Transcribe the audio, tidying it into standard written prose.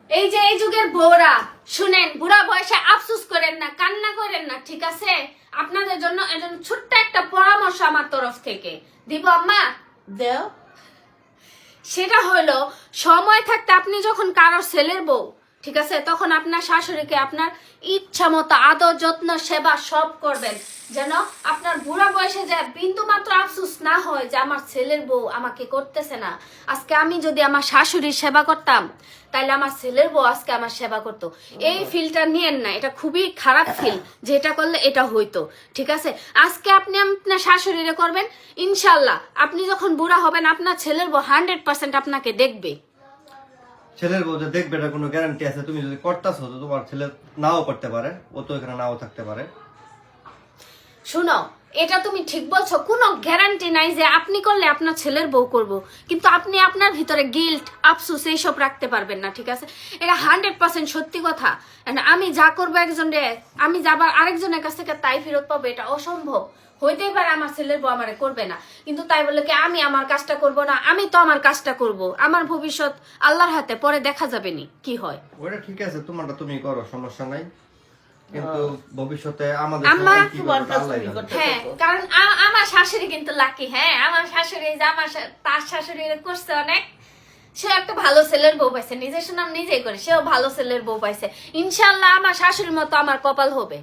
এই যে এই যুগের বউরা শুনেন, বুড়া বয়সে আফসোস করেন না, কান্না করেন না, ঠিক আছে? আপনাদের জন্য একজন ছোট্ট একটা পরামর্শ আমার তরফ থেকে দিব আম্মা, দেও। সেটা হলো, সময় থাকতে আপনি যখন কারোর ছেলের বউ, ঠিক আছে, তখন আপনার শাশুড়িকে আপনার ইচ্ছা মতো আদর যত্ন সেবা সব করবেন, যেন আপনার বুড়া বয়সে যায় বিন্দু মাত্র আফসোস না হয় যে আমার ছেলের বউ আমাকে করতেছে না। আজকে আমি যদি আমার শাশুড়ির সেবা করতাম, তাইলে আমার ছেলের বউ আজকে আমার সেবা করতো। এই ফিলটা নিয়েন না, এটা খুবই খারাপ ফিল, যেটা করলে এটা হইতো, ঠিক আছে? আজকে আপনি আপনার শাশুড়িরে করবেন, ইনশাল্লাহ আপনি যখন বুড়া হবেন আপনার ছেলের বউ 100% আপনাকে দেখবে। ছেলের বউ যে দেখবে এটা কোনো গ্যারান্টি আছে? তুমি যদি করতেছো তো তোমার ছেলে নাও করতে পারে, ও তো এখানে নাও থাকতে পারে। শুনো, এটা তুমি ঠিক বলছো, কোনো গ্যারান্টি নাই যে আপনি করলে আপনার ছেলের বউ করব, কিন্তু আপনি আপনার ভিতরে গিল্ট আফসোস এইসব রাখতে পারবেন না, ঠিক আছে? এটা 100% সত্যি কথা। আমি যা করবো একজনের, আমি যাবার আরেকজনের কাছ থেকে তাই ফেরত পাবো, এটা অসম্ভব। হইতেই পারে আমার ছেলের বউ আমারে করবে না, কিন্তু তাই বলে কি আমি আমার কাজটা করব না? আমি তো আমার কাজটা করব, আমার ভবিষ্যৎ আল্লাহর হাতে, পরে দেখা যাবে নি কি হয়। ওটা ঠিক আছে, তোমারটা তুমি করো, সমস্যা নাই, কিন্তু ভবিষ্যতে আমাদের আম্মা, সাথে কি করবে আল্লাহ জানে। হ্যাঁ, কারণ আমার শাশুড়ি কিন্তু লাকি। হ্যাঁ, আমার শাশুড়ি যে তার শাশুড়ি করছে অনেক, সে একটা ভালো ছেলের বউ পাইছে, নিজের সুনাম নিজেই করে, সেও ভালো ছেলের বউ পাইছে। ইনশাল্লাহ আমার শাশুড়ির মতো আমার কপাল হবে।